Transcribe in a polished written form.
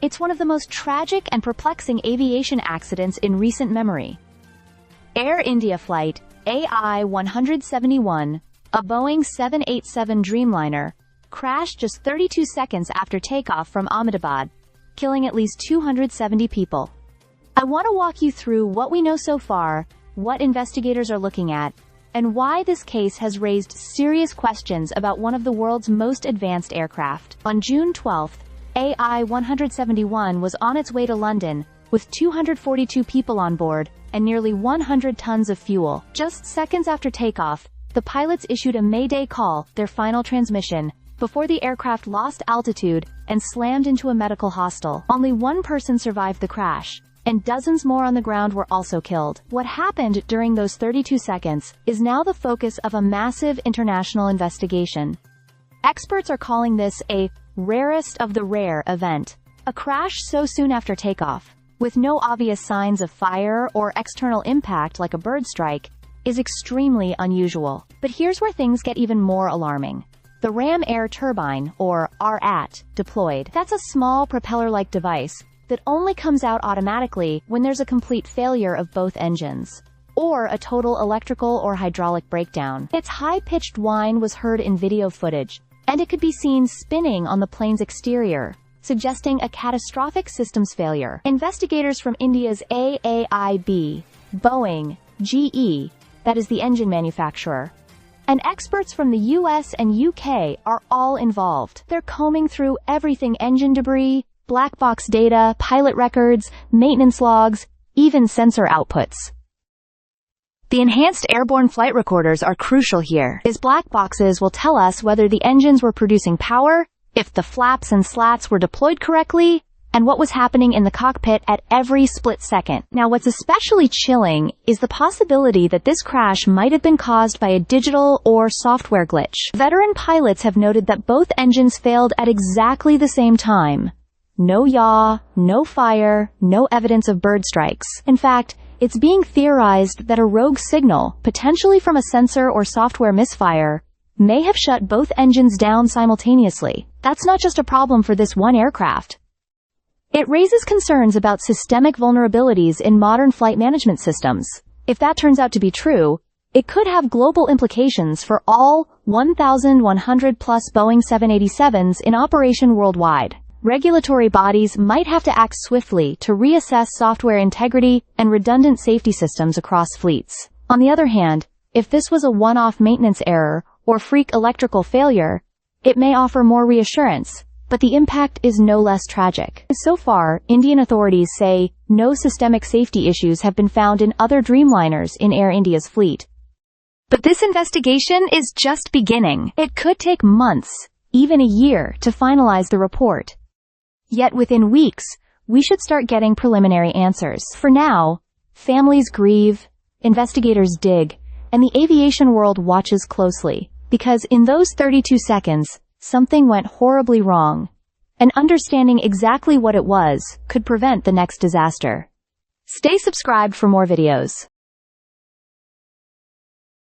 It's one of the most tragic and perplexing aviation accidents in recent memory. Air India flight AI-171, a Boeing 787 Dreamliner, crashed just 32 seconds after takeoff from Ahmedabad, killing at least 270 people. I want to walk you through what we know so far, what investigators are looking at, and why this case has raised serious questions about one of the world's most advanced aircraft. On June 12, AI-171 was on its way to London, with 242 people on board and nearly 100 tons of fuel. Just seconds after takeoff, the pilots issued a Mayday call, their final transmission, before the aircraft lost altitude and slammed into a medical hostel. Only one person survived the crash, and dozens more on the ground were also killed. What happened during those 32 seconds is now the focus of a massive international investigation. Experts are calling this a rarest of the rare event. A crash so soon after takeoff, with no obvious signs of fire or external impact like a bird strike, is extremely unusual. But here's where things get even more alarming. The ram air turbine, or RAT, deployed. That's a small propeller-like device that only comes out automatically when there's a complete failure of both engines, or a total electrical or hydraulic breakdown. Its high-pitched whine was heard in video footage, and it could be seen spinning on the plane's exterior, suggesting a catastrophic systems failure. Investigators from India's AAIB, Boeing, GE, that is the engine manufacturer, and experts from the US and UK are all involved. They're combing through everything: engine debris, black box data, pilot records, maintenance logs, even sensor outputs. The enhanced airborne flight recorders are crucial here. These black boxes will tell us whether the engines were producing power, if the flaps and slats were deployed correctly, and what was happening in the cockpit at every split second. Now, what's especially chilling is the possibility that this crash might have been caused by a digital or software glitch. Veteran pilots have noted that both engines failed at exactly the same time. No yaw, no fire, no evidence of bird strikes. In fact, it's being theorized that a rogue signal, potentially from a sensor or software misfire, may have shut both engines down simultaneously. That's not just a problem for this one aircraft. It raises concerns about systemic vulnerabilities in modern flight management systems. If that turns out to be true, it could have global implications for all 1,100 plus Boeing 787s in operation worldwide. Regulatory bodies might have to act swiftly to reassess software integrity and redundant safety systems across fleets. On the other hand, if this was a one-off maintenance error or freak electrical failure, it may offer more reassurance, but the impact is no less tragic. So far, Indian authorities say no systemic safety issues have been found in other Dreamliners in Air India's fleet. But this investigation is just beginning. It could take months, even a year, to finalize the report. Yet within weeks, we should start getting preliminary answers. For now, families grieve, investigators dig, and the aviation world watches closely, because in those 32 seconds, something went horribly wrong, and understanding exactly what it was could prevent the next disaster. Stay subscribed for more videos.